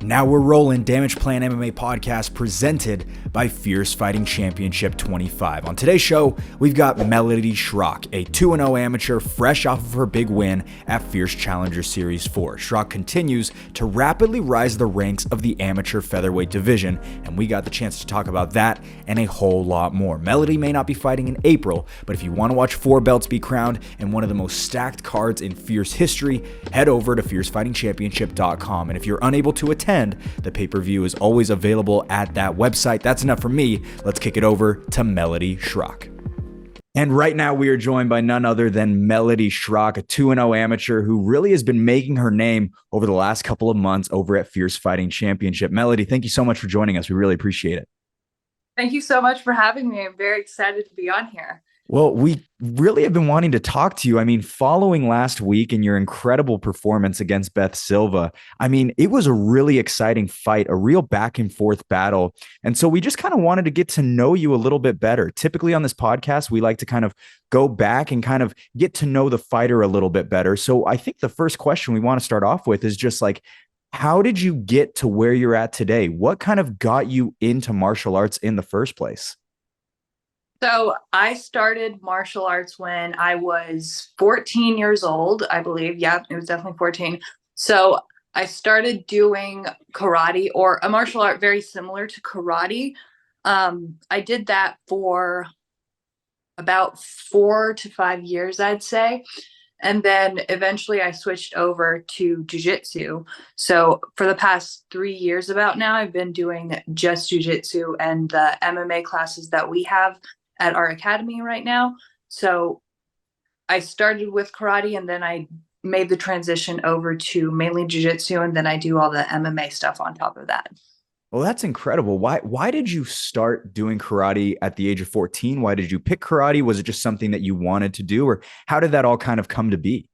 Now we're rolling. Damageplan MMA podcast presented by Fierce Fighting Championship 25. On today's show, we've got Melody Shrock, a 2-0 amateur fresh off of her big win at Fierce Challenger Series 4. Shrock continues to rapidly rise the ranks of the amateur featherweight division, and we got the chance to talk about that and a whole lot more. Melody may not be fighting in April, but if you want to watch 4 belts be crowned and one of the most stacked cards in Fierce history, head over to fiercefightingchampionship.com. And if you're unable to attend, the pay-per-view is always available at that website. That's enough for me. Let's kick it over to Melody Shrock. And right now we are joined by none other than Melody Shrock, a 2-0 amateur who really has been making her name over the last couple of months over at Fierce Fighting Championship. Melody, thank you so much for joining us. We really appreciate it. Thank you so much for having me. I'm very excited to be on here. Well, we really have been wanting to talk to you. I mean, following last week and your incredible performance against Beth Silva, I mean, it was a really exciting fight, a real back and forth battle. And so we just kind of wanted to get to know you a little bit better. Typically on this podcast, we like to kind of go back and kind of get to know the fighter a little bit better. So I think the first question we want to start off with is just like, how did you get to where you're at today? What kind of got you into martial arts in the first place? So I started martial arts when I was 14 years old, I believe. Yeah, it was definitely 14. So I started doing karate, or a martial art very similar to karate. I did that for about 4 to 5 years, I'd say. And then eventually I switched over to jiu-jitsu. So for the past 3 years about now, I've been doing just jiu-jitsu and the MMA classes that we have at our academy right now. So I started with karate and then I made the transition over to mainly jiu-jitsu, and then I do all the MMA stuff on top of that. Well, that's incredible. Why did you start doing karate at the age of 14? Why did you pick karate? Was it just something that you wanted to do, or how did that all kind of come to be?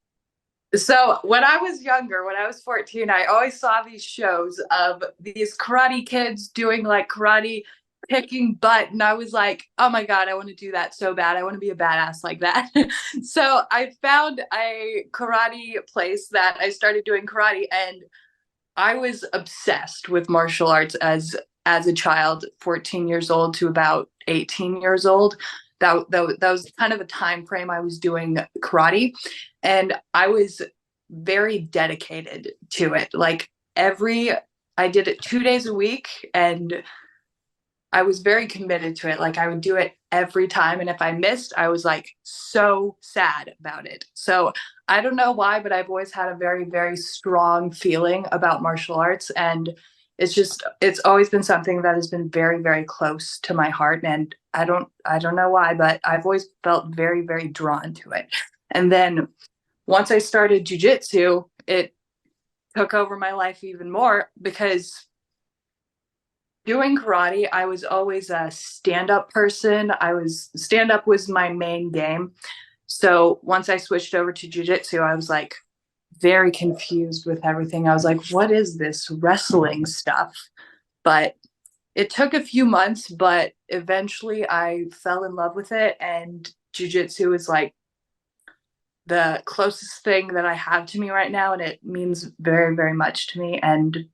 So when I was younger, when I was 14, I always saw these shows of these karate kids doing like karate kicking butt, and I was like, oh my god, I want to do that so bad. I want to be a badass like that. So I found a karate place that I started doing karate, and I was obsessed with martial arts as a child, 14 years old to about 18 years old. That was kind of a time frame I was doing karate, and I was very dedicated to it. Like I did it 2 days a week, and I was very committed to it. Like I would do it every time. And if I missed, I was like so sad about it. So I don't know why, but I've always had a very, very strong feeling about martial arts. And it's always been something that has been very, very close to my heart. And I don't know why, but I've always felt very, very drawn to it. And then once I started jiu-jitsu, it took over my life even more, because doing karate, I was always a stand-up person. Stand-up was my main game. So once I switched over to jiu-jitsu, I was like very confused with everything. I was like, what is this wrestling stuff? But it took a few months, but eventually I fell in love with it. And jiu-jitsu is like the closest thing that I have to me right now. And it means very, very much to me. And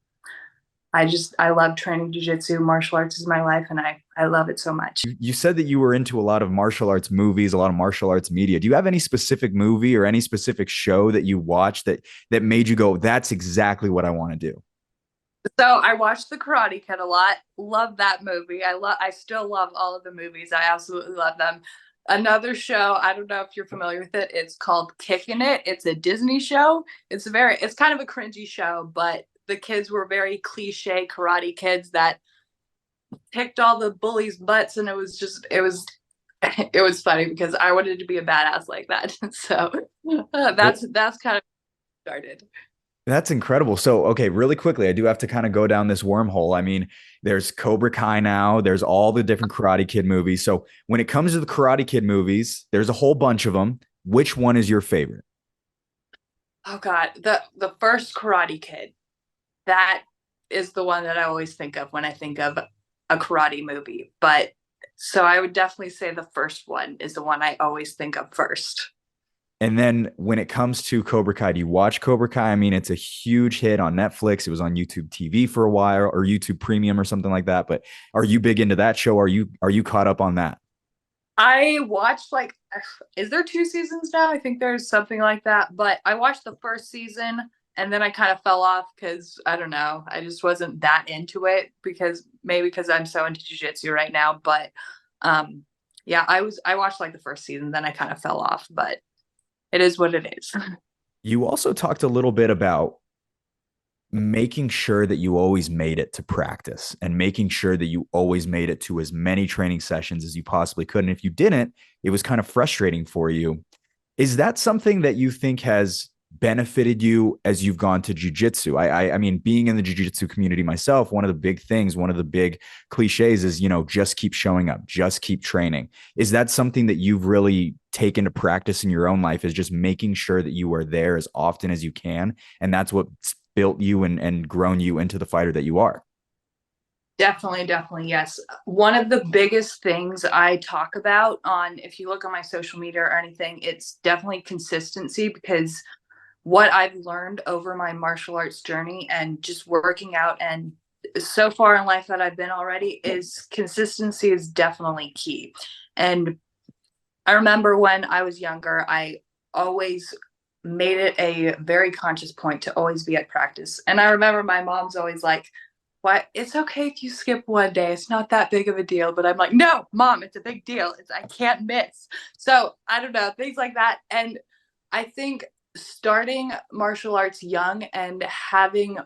I love training jiu-jitsu. Martial arts is my life, and I love it so much. You said that you were into a lot of martial arts movies, a lot of martial arts media. Do you have any specific movie or any specific show that you watched that made you go, that's exactly what I want to do? So I watched The Karate Kid a lot. Love that movie. I still love all of the movies. I absolutely love them. Another show, I don't know if you're familiar with it. It's called Kickin' It. It's a Disney show. It's kind of a cringy show, but the kids were very cliche karate kids that kicked all the bullies' butts, and it was funny because I wanted to be a badass like that. So that's kind of started. That's incredible. So, okay, really quickly, I do have to kind of go down this wormhole. I mean, there's Cobra Kai now, there's all the different Karate Kid movies. So when it comes to the Karate Kid movies, there's a whole bunch of them. Which one is your favorite? Oh God, the first Karate Kid. That is the one that I always think of when I think of a karate movie. But so I would definitely say the first one is the one I always think of first. And then when it comes to Cobra Kai, do you watch Cobra Kai? I mean, it's a huge hit on Netflix. It was on YouTube TV for a while, or YouTube Premium or something like that. But are you big into that show? Are you caught up on that? I watched like, is there 2 seasons now? I think there's something like that. But I watched the first season and then I kind of fell off because I don't know. I just wasn't that into it because maybe because I'm so into jujitsu right now. But um yeah, I watched like the first season, then I kind of fell off, but it is what it is. You also talked a little bit about making sure that you always made it to practice and making sure that you always made it to as many training sessions as you possibly could. And if you didn't, it was kind of frustrating for you. Is that something that you think has benefited you as you've gone to jujitsu? I mean, being in the jujitsu community myself, one of the big things, one of the big cliches is, just keep showing up, just keep training. Is that something that you've really taken to practice in your own life, is just making sure that you are there as often as you can? And that's what's built you and grown you into the fighter that you are. Definitely, definitely, yes. One of the biggest things I talk about on, if you look on my social media or anything, it's definitely consistency, because what I've learned over my martial arts journey and just working out and so far in life that I've been already is consistency is definitely key. And I remember when I was younger, I always made it a very conscious point to always be at practice. And I remember my mom's always like, "What? It's okay if you skip one day. It's not that big of a deal." But I'm like, "No, mom, it's a big deal. I can't miss." So I don't know, things like that. And I think starting martial arts young and having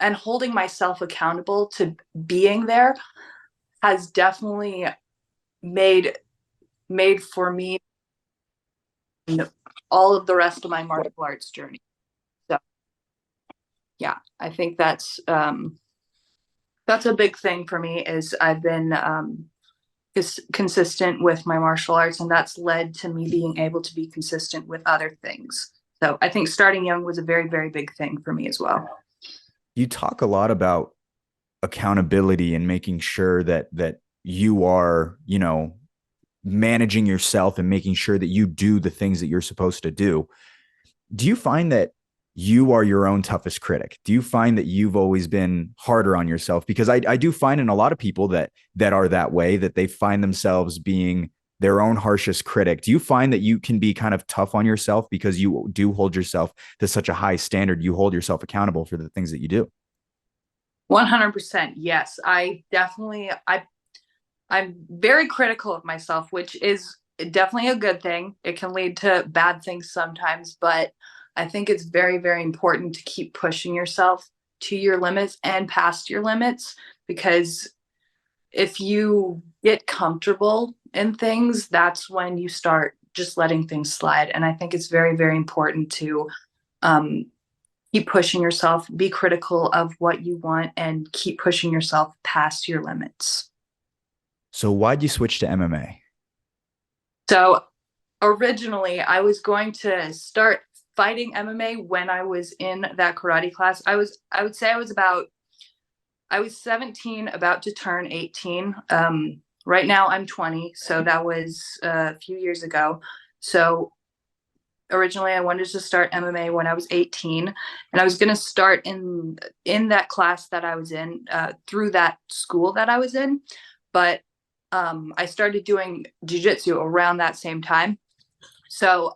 and holding myself accountable to being there has definitely made made for me all of the rest of my martial arts journey. So yeah, I think that's a big thing for me is I've been consistent with my martial arts, and that's led to me being able to be consistent with other things. So I think starting young was a very, very big thing for me as well. You talk a lot about accountability and making sure that you are, managing yourself and making sure that you do the things that you're supposed to do. Do you find that you are your own toughest critic? Do you find that you've always been harder on yourself? Because I do find in a lot of people that are that way, that they find themselves being their own harshest critic. Do you find that you can be kind of tough on yourself because you do hold yourself to such a high standard? You hold yourself accountable for the things that you do. 100%. Yes, I'm very critical of myself, which is definitely a good thing. It can lead to bad things sometimes, but I think it's very, very important to keep pushing yourself to your limits and past your limits, because if you get comfortable in things, that's when you start just letting things slide. And I think it's very, very important to um, keep pushing yourself, be critical of what you want, and keep pushing yourself past your limits. So why'd you switch to MMA? So originally, I was going to start fighting MMA when I was in that karate class. I would say I was 17, about to turn 18. Right now I'm 20, so that was a few years ago. So originally I wanted to start MMA when I was 18, and I was going to start in that class that I was in, through that school that I was in. But I started doing jujitsu around that same time. So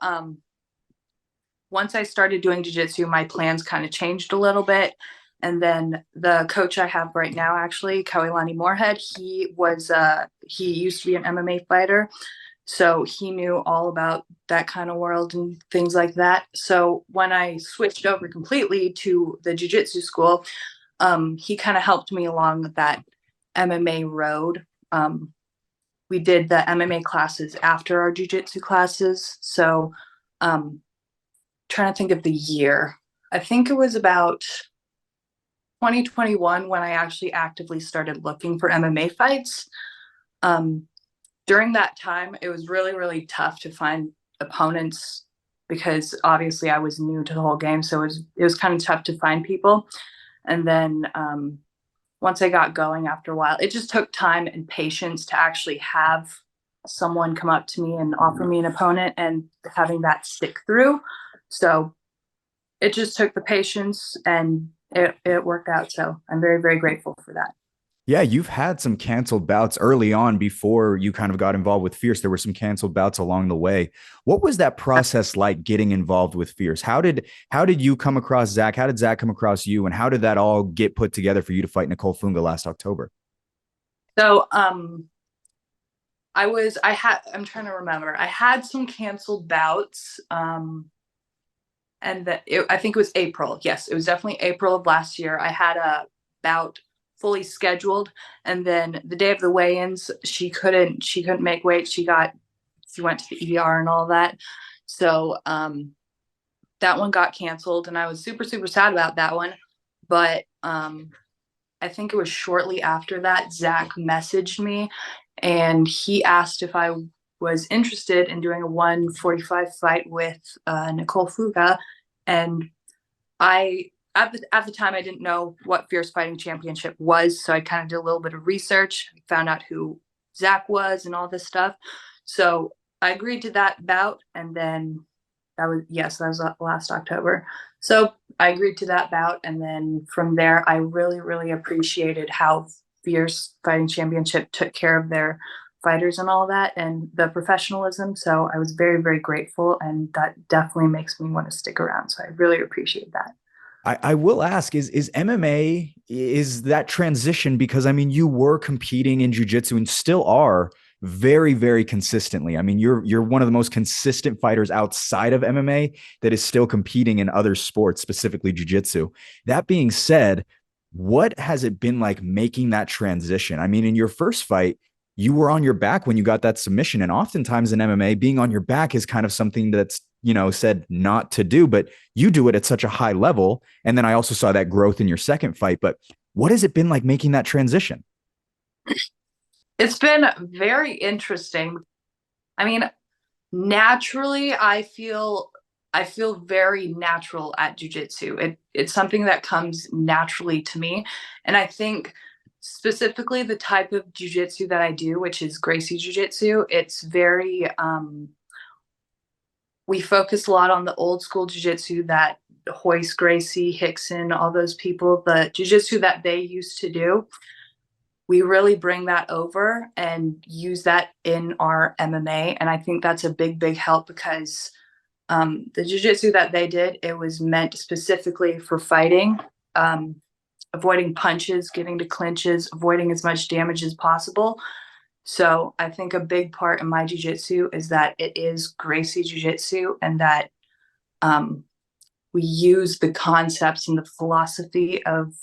once I started doing jujitsu, my plans kind of changed a little bit. And then the coach I have right now, actually, Kawilani Moorhead, he used to be an MMA fighter. So he knew all about that kind of world and things like that. So when I switched over completely to the jujitsu school, he kind of helped me along with that MMA road. We did the MMA classes after our jujitsu classes. So trying to think of the year. I think it was about 2021 when I actually actively started looking for MMA fights. During that time, it was really, really tough to find opponents because obviously I was new to the whole game. So it was kind of tough to find people. And then once I got going after a while, it just took time and patience to actually have someone come up to me and offer me an opponent and having that stick through. So it just took the patience and it worked out. So I'm very, very grateful for that. Yeah, you've had some canceled bouts early on before you kind of got involved with Fierce. There were some canceled bouts along the way. What was that process like getting involved with Fierce? How did you come across Zach? How did Zach come across you? And how did that all get put together for you to fight Nicole Funga last October? So I'm trying to remember. I had some canceled bouts. I think it was April. Yes, it was definitely April of last year. I had a bout fully scheduled, and then the day of the weigh-ins, she couldn't make weight. She went to the ER and all that. So that one got canceled, and I was super, super sad about that one. But I think it was shortly after that, Zach messaged me and he asked if I was interested in doing a 145 fight with Nicole Fuga. And I, at the time, I didn't know what Fierce Fighting Championship was. So I kind of did a little bit of research, found out who Zach was and all this stuff. So I agreed to that bout. And then that was last October. So I agreed to that bout. And then from there, I really, really appreciated how Fierce Fighting Championship took care of their fighters and all that and the professionalism. So I was very, very grateful. And that definitely makes me want to stick around. So I really appreciate that. I will ask, is MMA, is that transition? Because I mean, you were competing in jiu-jitsu and still are very, very consistently. I mean, you're one of the most consistent fighters outside of MMA that is still competing in other sports, specifically jiu-jitsu. That being said, what has it been like making that transition? I mean, in your first fight, you were on your back when you got that submission. And oftentimes in MMA, being on your back is kind of something that's, said not to do, but you do it at such a high level. And then I also saw that growth in your second fight. But what has it been like making that transition? It's been very interesting. I mean, naturally, I feel very natural at jujitsu. It's something that comes naturally to me. And I think specifically the type of jujitsu that I do, which is Gracie jujitsu, it's very we focus a lot on the old school jujitsu that Hoist Gracie, Hickson, all those people, the jujitsu that they used to do. We really bring that over and use that in our MMA. And I think that's a big, big help because the jiu-jitsu that they did, it was meant specifically for fighting, avoiding punches, getting to clinches, avoiding as much damage as possible. So I think a big part in my jiu-jitsu is that it is Gracie jiu-jitsu and that we use the concepts and the philosophy of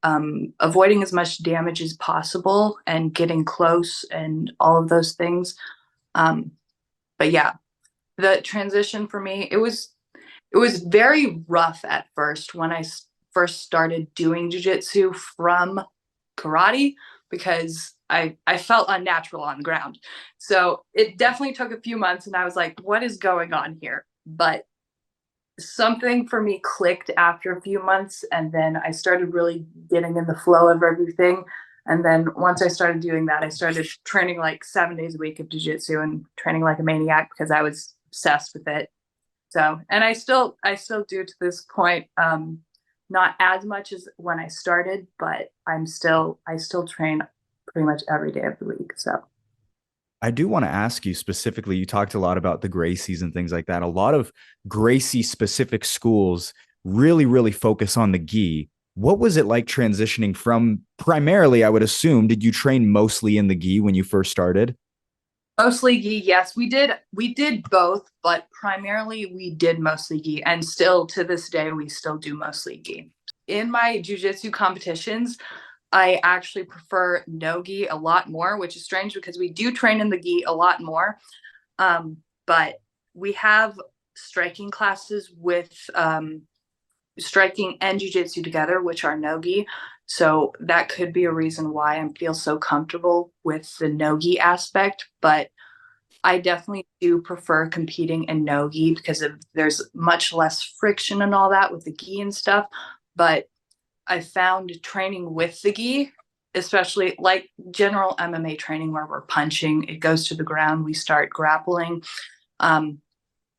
avoiding as much damage as possible and getting close and all of those things. But yeah, the transition for me, it was very rough at first when I first started doing jujitsu from karate because I felt unnatural on the ground. So it definitely took a few months and I was like, what is going on here? But something for me clicked after a few months and then I started really getting in the flow of everything. And then once I started doing that, I started training like 7 days a week of jiu-jitsu and training like a maniac because I was obsessed with it. So, and I still do to this point, not as much as when I started, but I still train pretty much every day of the week. So I do want to ask you specifically, you talked a lot about the Gracies and things like that. A lot of Gracie specific schools really, really focus on the gi. What was it like transitioning from primarily, I would assume, did you train mostly in the gi when you first started? mostly gi, yes, we did both, but primarily we did mostly gi, and still to this day we still do mostly gi. In my jujitsu competitions, I actually prefer no gi a lot more, which is strange because we do train in the gi a lot more. But we have striking classes with striking and jujitsu together, which are no-gi. So that could be a reason why I feel so comfortable with the no-gi aspect. But I definitely do prefer competing in no-gi because there's much less friction and all that with the gi and stuff. But I found training with the gi especially like general MMA training where we're punching, it goes to the ground, we start grappling,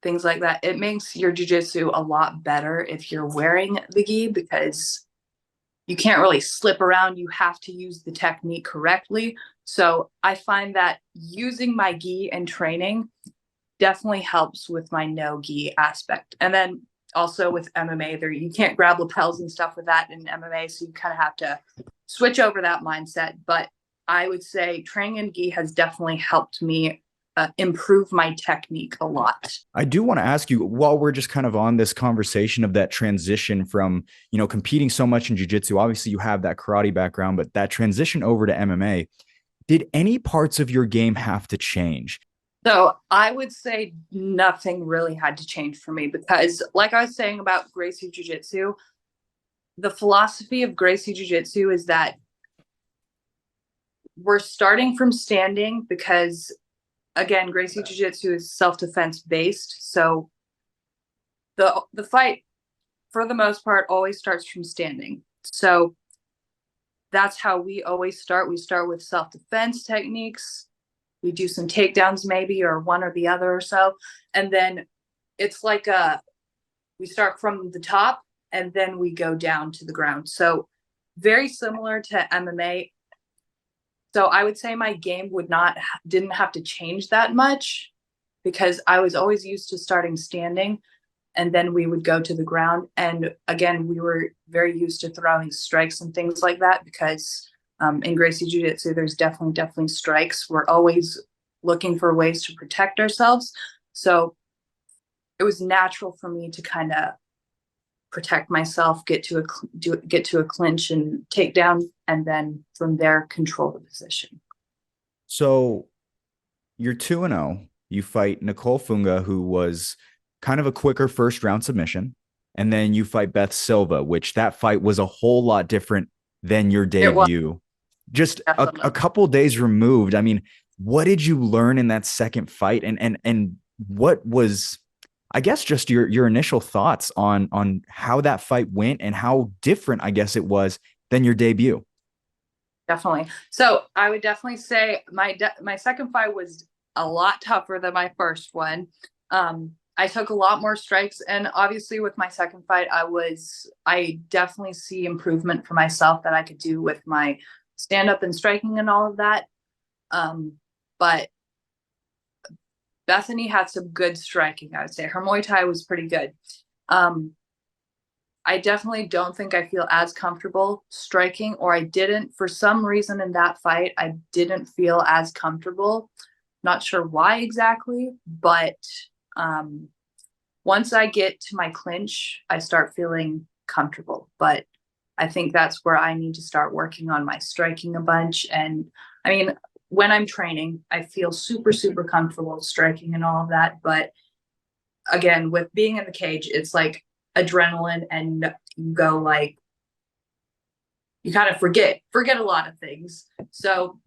things like that. It makes your jiu-jitsu a lot better if you're wearing the gi, because you can't really slip around. You have to use the technique correctly. So I find that using my gi and training definitely helps with my no gi aspect. And then also with MMA, there you can't grab lapels and stuff with that in MMA, so you kind of have to switch over that mindset. But I would say training in gi has definitely helped me improve my technique a lot. I do want to ask you, while we're just kind of on this conversation of that transition from, competing so much in jiu-jitsu, obviously you have that karate background, but that transition over to MMA, did any parts of your game have to change? So I would say nothing really had to change for me, because like I was saying about Gracie Jiu-Jitsu, the philosophy of Gracie Jiu-Jitsu is that we're starting from standing, because again, Gracie Jiu-Jitsu is self-defense based. So the fight, for the most part, always starts from standing. So that's how we always start. We start with self-defense techniques. We do some takedowns maybe, or one or the other or so. And then it's like we start from the top and then we go down to the ground. So very similar to MMA. So I would say my game didn't have to change that much, because I was always used to starting standing and then we would go to the ground. And again, we were very used to throwing strikes and things like that, because in Gracie Jiu-Jitsu, there's definitely strikes. We're always looking for ways to protect ourselves. So it was natural for me to kind of protect myself, get to a clinch and take down, and then from there control the position. So you're 2-0. You fight Nicole Funga, who was kind of a quicker first round submission. And then you fight Beth Silva, which that fight was a whole lot different than your debut. Just a couple days removed. I mean, what did you learn in that second fight? And what was, I guess, just your initial thoughts on how that fight went and how different, I guess, it was than your debut? Definitely. So I would definitely say my second fight was a lot tougher than my first one. I took a lot more strikes, and obviously with my second fight, I definitely see improvement for myself that I could do with my stand up and striking and all of that. But Bethany had some good striking, I would say. Her Muay Thai was pretty good. I definitely don't think I feel as comfortable striking, or I didn't, for some reason in that fight, I didn't feel as comfortable. Not sure why exactly, but once I get to my clinch, I start feeling comfortable. But I think that's where I need to start working on my striking a bunch. And I mean, when I'm training, I feel super, super comfortable striking and all of that. But again, with being in the cage, it's like adrenaline, and you go like, you kind of forget a lot of things. So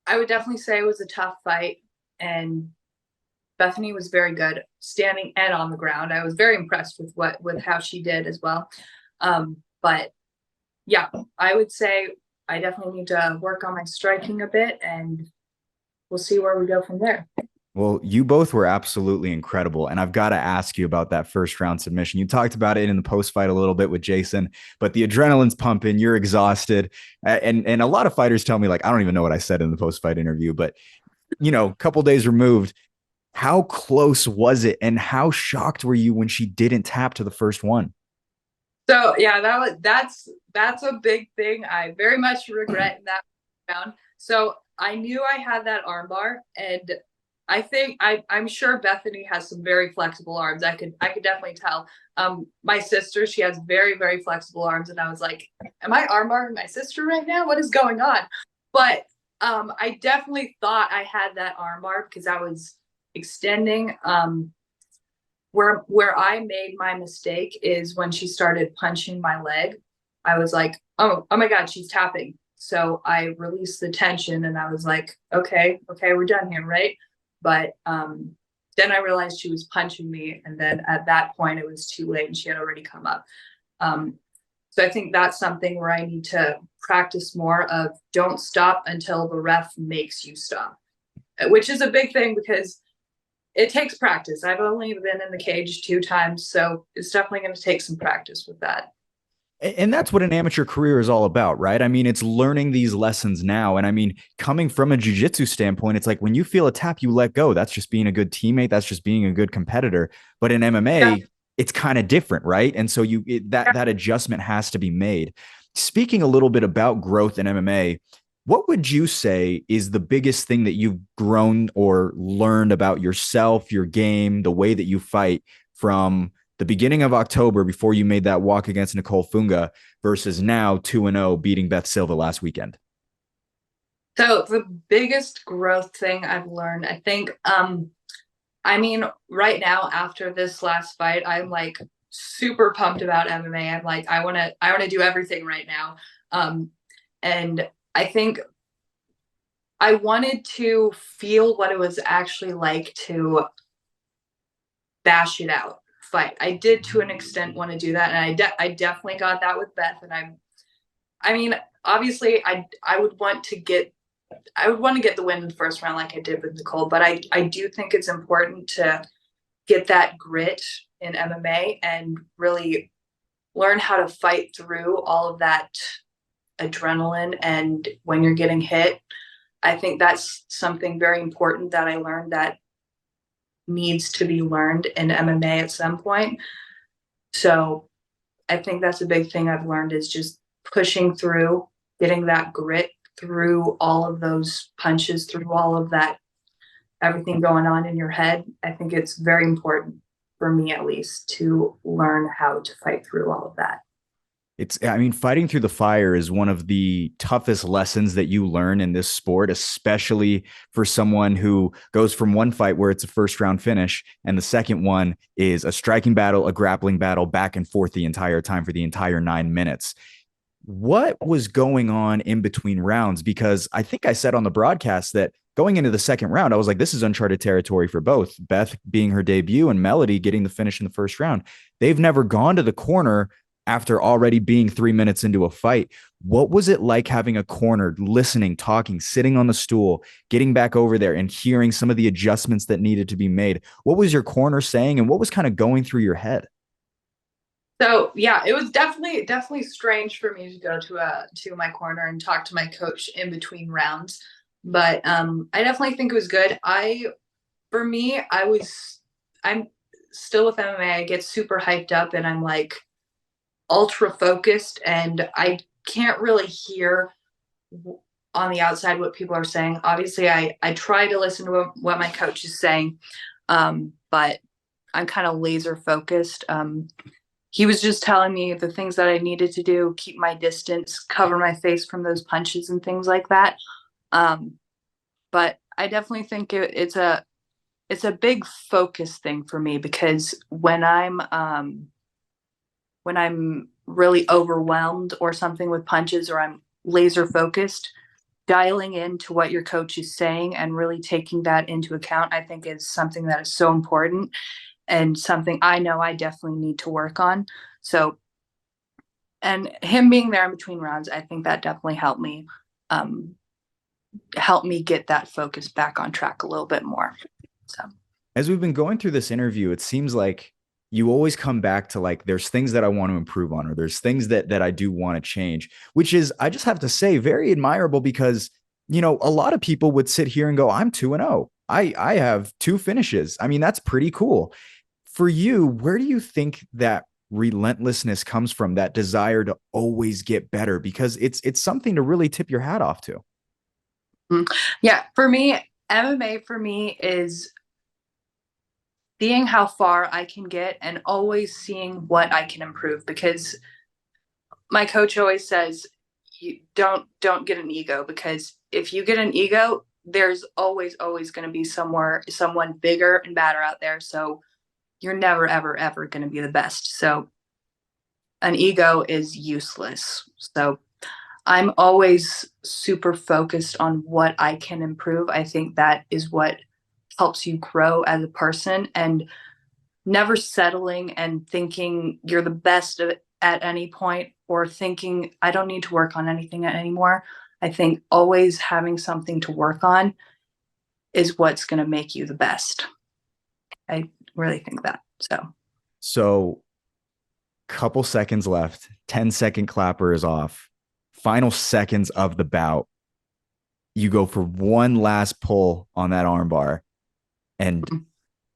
I would definitely say it was a tough fight, and Bethany was very good standing and on the ground. I was very impressed with how she did as well. But yeah, I would say I definitely need to work on my striking a bit, and we'll see where we go from there. Well, you both were absolutely incredible. And I've got to ask you about that first round submission. You talked about it in the post fight a little bit with Jason, but the adrenaline's pumping, you're exhausted. And a lot of fighters tell me, like, I don't even know what I said in the post fight interview, but a couple days removed, how close was it? And how shocked were you when she didn't tap to the first one? So yeah, that's a big thing. I very much regret that round. So I knew I had that armbar, and I think I'm sure Bethany has some very flexible arms. I could definitely tell. My sister, she has very, very flexible arms, and I was like, am I armbarring my sister right now? What is going on? But I definitely thought I had that armbar because I was extending. Where I made my mistake is when she started punching my leg. I was like, oh my God, she's tapping. So I released the tension, and I was like, okay, we're done here, right? But then I realized she was punching me, and then at that point it was too late, and she had already come up. So I think that's something where I need to practice more of don't stop until the ref makes you stop, which is a big thing because it takes practice. I've only been in the cage 2 times, so it's definitely going to take some practice with that. And that's what an amateur career is all about, right? I mean, it's learning these lessons now. And I mean, coming from a jiu-jitsu standpoint, it's like when you feel a tap, you let go. That's just being a good teammate. That's just being a good competitor. But in Yeah. MMA, it's kind of different, right? And so that adjustment has to be made. Speaking a little bit about growth in MMA, what would you say is the biggest thing that you've grown or learned about yourself, your game, the way that you fight from the beginning of October before you made that walk against Nicole Funga versus now 2-0 beating Beth Silva last weekend? So the biggest growth thing I've learned, I think, I mean, right now after this last fight, I'm like super pumped about MMA. I'm like, I want to do everything right now. And I think I wanted to feel what it was actually like to bash it out fight. I did to an extent want to do that, and I definitely got that with Beth. And I mean, obviously, I would want to get the win in the first round like I did with Nicole, but I do think it's important to get that grit in MMA and really learn how to fight through all of that adrenaline. And when you're getting hit, I think that's something very important that I learned that needs to be learned in MMA at some point. So I think that's a big thing I've learned is just pushing through, getting that grit through all of those punches, through all of that, everything going on in your head. I think it's very important for me, at least, to learn how to fight through all of that. I mean, fighting through the fire is one of the toughest lessons that you learn in this sport, especially for someone who goes from one fight where it's a first round finish and the second one is a striking battle, a grappling battle, back and forth the entire time for the entire 9 minutes. What was going on in between rounds? Because I think I said on the broadcast that going into the second round, I was like, this is uncharted territory for both. Beth being her debut and Melody getting the finish in the first round. They've never gone to the corner after already being 3 minutes into a fight. What was it like having a corner, listening, talking, sitting on the stool, getting back over there and hearing some of the adjustments that needed to be made? What was your corner saying and what was kind of going through your head? So yeah, it was definitely strange for me to go to my corner and talk to my coach in between rounds. But I definitely think it was good. For me, I'm still with MMA. I get super hyped up and I'm like ultra focused, and I can't really hear on the outside what people are saying. Obviously, I try to listen to what my coach is saying, but I'm kind of laser focused. He was just telling me the things that I needed to do, keep my distance, cover my face from those punches and things like that. But I definitely think it's a big focus thing for me, because when I'm really overwhelmed or something with punches, or I'm laser focused, dialing into what your coach is saying and really taking that into account, I think is something that is so important and something I know I definitely need to work on. So, and him being there in between rounds, I think that definitely um, help me get that focus back on track a little bit more. So, As we've been going through this interview, it seems like you always come back to like, there's things that I want to improve on, or there's things that I do want to change, which is, I just have to say, very admirable, because, you know, a lot of people would sit here and go, I'm 2-0. I have 2 finishes. I mean, that's pretty cool. For you, where do you think that relentlessness comes from, that desire to always get better? Because it's something to really tip your hat off to. yeah, for me, MMA for me is seeing how far I can get and always seeing what I can improve, because my coach always says you don't get an ego, because if you get an ego, there's always going to be someone bigger and badder out there, so you're never ever going to be the best. So an ego is useless. So I'm always super focused on what I can improve. I think that is what helps you grow as a person, and never settling and thinking you're the best at any point or thinking I don't need to work on anything anymore. I think always having something to work on is what's going to make you the best. I really think that. So couple seconds left, 10-second clapper is off. Final seconds of the bout. You go for one last pull on that armbar and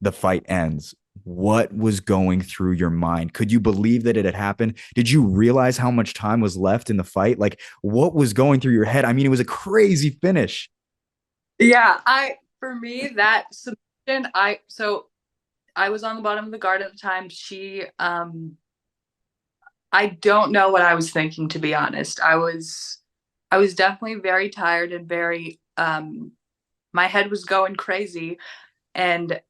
the fight ends. What was going through your mind? Could you believe that it had happened? Did you realize how much time was left in the fight? Like, what was going through your head? I mean, it was a crazy finish. Yeah, for me that submission, I was on the bottom of the guard at the time. I don't know what I was thinking, to be honest. I was definitely very tired and very my head was going crazy, and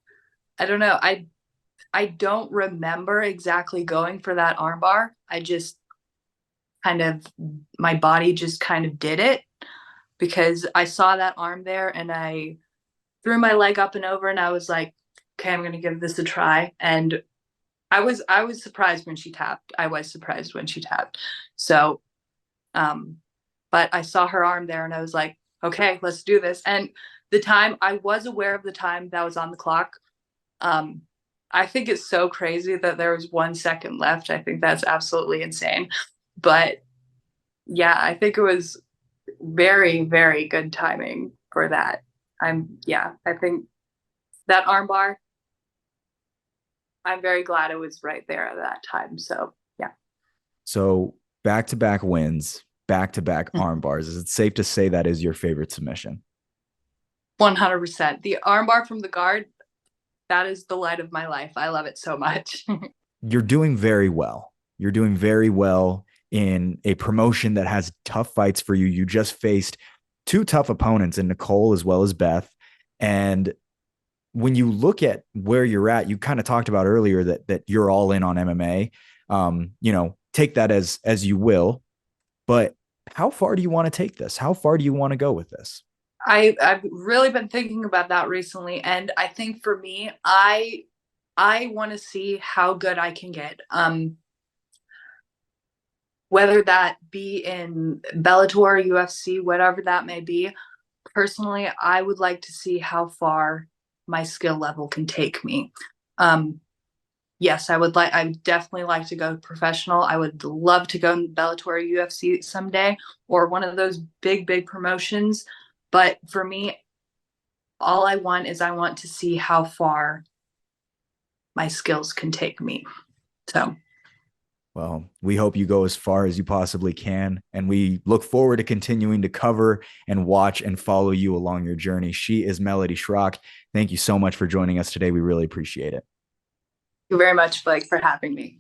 I don't know. I don't remember exactly going for that armbar. I just kind of my body just kind of did it because I saw that arm there and I threw my leg up and over and I was like, okay, I'm gonna give this a try. And I was surprised when she tapped. I was surprised when she tapped. So but I saw her arm there and I was like, okay, let's do this. And the time, I was aware of the time that was on the clock. I think it's so crazy that there was 1 second left. I think that's absolutely insane. But yeah, I think it was very, very good timing for that. I think that armbar, I'm very glad it was right there at that time. So yeah. So back-to-back wins, back-to-back arm bars. Is it safe to say that is your favorite submission? 100%. The armbar from the guard, that is the light of my life. I love it so much. You're doing very well. You're doing very well in a promotion that has tough fights for you. You just faced two tough opponents in Nicole as well as Beth. And when you look at where you're at, you kind of talked about earlier that you're all in on MMA. Take that as you will. But how far do you want to take this? How far do you want to go with this? I've really been thinking about that recently, and I think for me, I want to see how good I can get. Whether that be in Bellator, UFC, whatever that may be. Personally, I would like to see how far my skill level can take me. Yes, I definitely like to go professional. I would love to go in Bellator, UFC someday, or one of those big promotions. But for me, all I want to see how far my skills can take me. So, well, we hope you go as far as you possibly can. And we look forward to continuing to cover and watch and follow you along your journey. She is Melody Shrock. Thank you so much for joining us today. We really appreciate it. thank you very much, Blake, for having me.